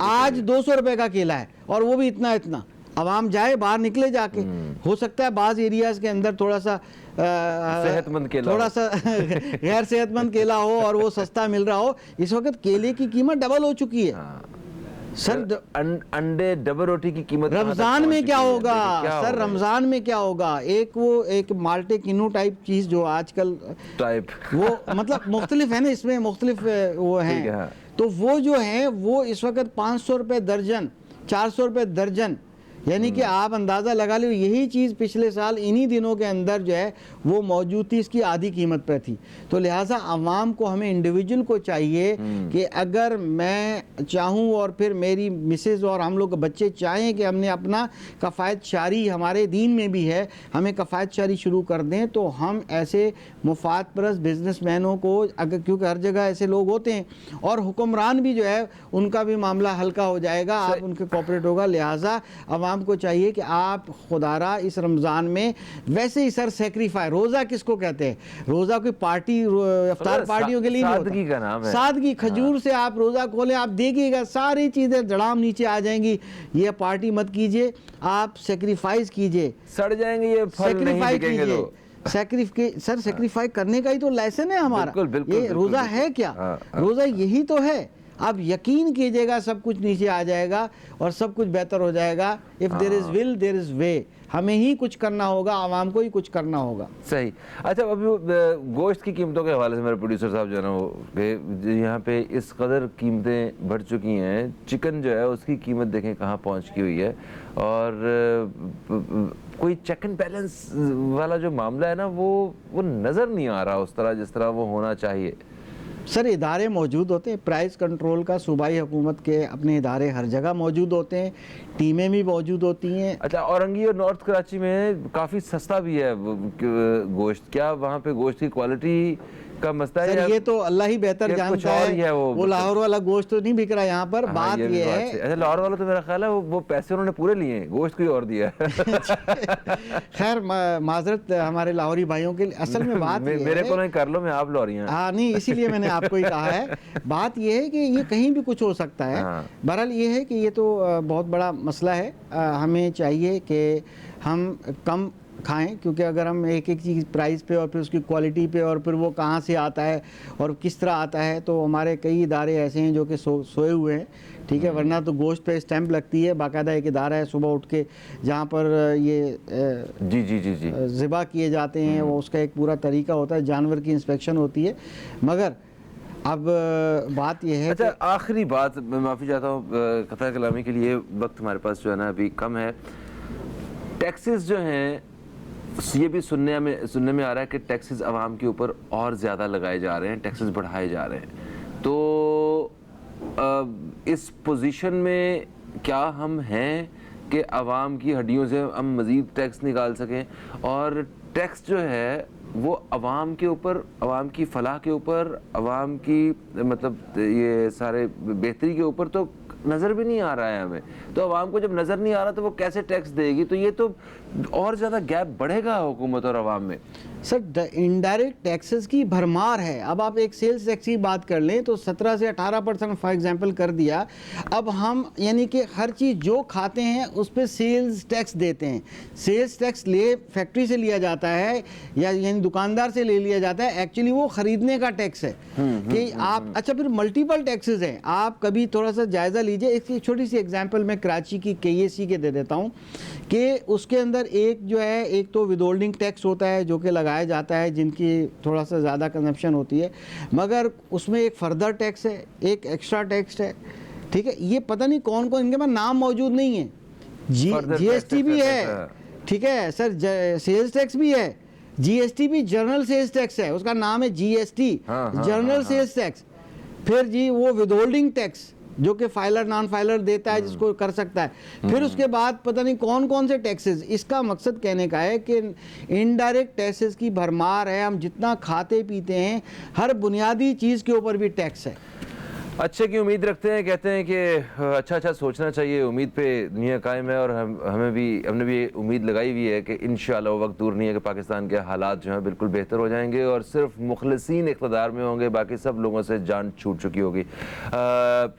आज 200 रुपए का केला है और वो भी इतना। अवाम जाए, बाहर निकले जाके, हो सकता है बाज एरियाज के अंदर थोड़ा सा सेहतमंद केला, थोड़ा सा गैर सेहतमंद केला हो और वो सस्ता मिल रहा हो। इस वक्त केले की कीमत डबल हो चुकी है। सर अंडे, डबल रोटी की कीमत रमजान में क्या होगा सर, रमजान में क्या होगा? एक माल्टे किन्नू टाइप चीज जो आजकल टाइप वो मतलब मुख्तलिफ है ना, इसमें मुख्तलिफ वो हैं, तो वो जो है वो इस वक्त 500 रुपये दर्जन, 400 रुपये दर्जन, यानी कि आप अंदाज़ा लगा लो यही चीज़ पिछले साल इन्हीं दिनों के अंदर जो है वो मौजूद थी, इसकी आधी कीमत पे थी। तो लिहाजा आवाम को, हमें इंडिविजुअल को चाहिए कि अगर मैं चाहूँ और फिर मेरी मिसेज़ और हम लोग बच्चे चाहें कि हमने अपना कफ़ायत शारी, हमारे दीन में भी है, हमें कफ़ायत शारी शुरू कर दें, तो हम ऐसे मुफाद परस्त बिजनेसमैनों को, अगर, क्योंकि हर जगह ऐसे लोग होते हैं, और हुक्मरान भी जो है उनका भी मामला हल्का हो जाएगा, आप उनके कॉपरेट होगा। लिहाजा आवाम को चाहिए कि आप खुदारा इस रमज़ान में, वैसे ही सर सेक्रीफाई, रोज़ा किसको कहते हैं? रोज़ा कोई पार्टी, इफ्तार पार्टियों के लिए नहीं होता, सादगी का नाम है। सादगी, खजूर से आप रोज़ा खोलें, आप देखिएगा सारी चीज़ें धड़ाम नीचे आ जाएंगी। ये पार्टी मत कीजिए, आप सेक्रीफाइस कीजिए, सड़ जाएंगे ये फल, नहीं बिकेंगे तो। सर सेक्रीफाई करने का ही तो लाइसेंस है हमारा। बिल्कुल, ये रोज़ा है क्या? रोज़ा यही तो है। आप यकीन कीजिएगा सब कुछ नीचे आ जाएगा और सब कुछ बेहतर हो जाएगा। If there is will there is way, हमें ही कुछ करना होगा, आवाम को ही कुछ करना होगा। सही। अच्छा, अभी गोश्त की कीमतों के हवाले से मेरे प्रोड्यूसर साहब जो है ना, वो यहाँ पे इस कदर कीमतें बढ़ चुकी हैं। चिकन जो है उसकी कीमत देखें कहाँ पहुँच की हुई है, और कोई चेक एंड बैलेंस वाला जो मामला है ना वो नज़र नहीं आ रहा उस तरह जिस तरह वो होना चाहिए। सर इदारे मौजूद होते हैं, प्राइस कंट्रोल का सूबाई हुकूमत के अपने इदारे हर जगह मौजूद होते हैं, टीमें भी मौजूद होती हैं। अच्छा, औरंगी और नॉर्थ कराची में काफ़ी सस्ता भी है गोश्त, क्या वहाँ पे गोश्त की क्वालिटी का मसला है? सर ये तो अल्लाह ही बेहतर जानता है, वो लाहौर वाला गोश्त तो नहीं बिक रहा यहाँ पर। बात ये है, अच्छा, लाहौर वाला तो मेरा ख्याल है वो पैसे उन्होंने पूरे लिए हैं, गोश्त कोई और दिया है। खैर माजरत हमारे लाहौरी भाइयों के लिए, असल में बात मेरे को नहीं कर लो, मैं आप लाहौरी हैं। हाँ नहीं, इसीलिए मैंने आपको ही कहा है। बात ये है कि ये कहीं भी कुछ हो सकता है। बहरहाल ये है कि ये तो बहुत बड़ा मसला है। हमें चाहिए कि हम कम खाएं, क्योंकि अगर हम एक चीज़ प्राइस पे और फिर उसकी क्वालिटी पे और फिर वो कहाँ से आता है और किस तरह आता है, तो हमारे कई इदारे ऐसे हैं जो कि सोए हुए हैं, ठीक है। वरना तो गोश्त पे स्टैंप लगती है, बाकायदा एक इदारा है सुबह उठ के जहाँ पर ये जी ज़िबा किए जाते हैं, वो उसका एक पूरा तरीका होता है, जानवर की इंस्पेक्शन होती है। मगर अब बात यह है। अच्छा, आखिरी बात, मैं माफ़ी चाहता हूँ कथा कलामी के लिए, वक्त हमारे पास जो है ना अभी कम है। टैक्सेस जो हैं, ये भी सुनने में आ रहा है कि टैक्सेस आवाम के ऊपर और ज़्यादा लगाए जा रहे हैं, टैक्सेस बढ़ाए जा रहे हैं। तो इस पोजीशन में क्या हम हैं कि आवाम की हड्डियों से हम मज़ीद टैक्स निकाल सकें, और टैक्स जो है वो आवाम के ऊपर, आवाम की फलाह के ऊपर, आवाम की मतलब ये सारे बेहतरी के ऊपर तो नज़र भी नहीं आ रहा है हमें। तो आवाम को जब नज़र नहीं आ रहा तो वो कैसे टैक्स देगी? तो ये तो और ज़्यादा गैप बढ़ेगा हुकूमत और आवाम में। सर इनडायरेक्ट टैक्सेस की भरमार है। अब आप एक सेल्स टैक्स की बात कर लें तो 17 से 18% फॉर एग्जांपल कर दिया। अब हम यानी कि हर चीज़ जो खाते हैं उस पर सेल्स टैक्स देते हैं। सेल्स टैक्स ले फैक्ट्री से लिया जाता है या यानी दुकानदार से ले लिया जाता है, एक्चुअली वो खरीदने का टैक्स है कि आप अच्छा फिर मल्टीपल टैक्सेस हैं। आप कभी थोड़ा सा जायज़ा लीजिए। इसकी छोटी सी एग्जांपल मैं कराची की KAC के दे देता हूँ कि उसके अंदर एक जो है, एक तो विदहोल्डिंग टैक्स होता है जो कि लगाया जाता है जिनकी थोड़ा सा ज़्यादा कंजप्शन होती है, मगर उसमें एक फर्दर टैक्स है, एक एक्स्ट्रा टैक्स है, ठीक है। ये पता नहीं कौन कौन, इनके पास नाम मौजूद नहीं है। GST भी है, ठीक है सर, सेल्स टैक्स भी है, GST भी जनरल सेल्स टैक्स है, उसका नाम है GST, जनरल सेल्स टैक्स। फिर जी वो विदहोल्डिंग टैक्स जो कि फाइलर नॉन फाइलर देता है जिसको कर सकता है। फिर उसके बाद पता नहीं कौन कौन से टैक्सेस। इसका मकसद कहने का है कि इनडायरेक्ट टैक्सेस की भरमार है। हम जितना खाते पीते हैं हर बुनियादी चीज़ के ऊपर भी टैक्स है। अच्छे की उम्मीद रखते हैं, कहते हैं कि अच्छा सोचना चाहिए, उम्मीद पे दुनिया कायम है और हमने भी उम्मीद लगाई हुई है कि इंशाल्लाह वो वक्त दूर नहीं है कि पाकिस्तान के हालात जो हैं बिल्कुल बेहतर हो जाएंगे और सिर्फ मुखलसीन इक़्तिदार में होंगे, बाकी सब लोगों से जान छूट चुकी होगी।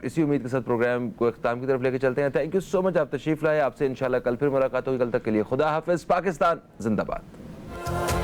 इसी उम्मीद के साथ प्रोग्राम को इख्तिताम की तरफ लेके चलते हैं। थैंक यू सो मच, आप तशरीफ़ लाए। आपसे इंशाल्लाह कल फिर मुलाकात होगी। कल तक के लिए खुदा हाफिज़। पाकिस्तान जिंदाबाद।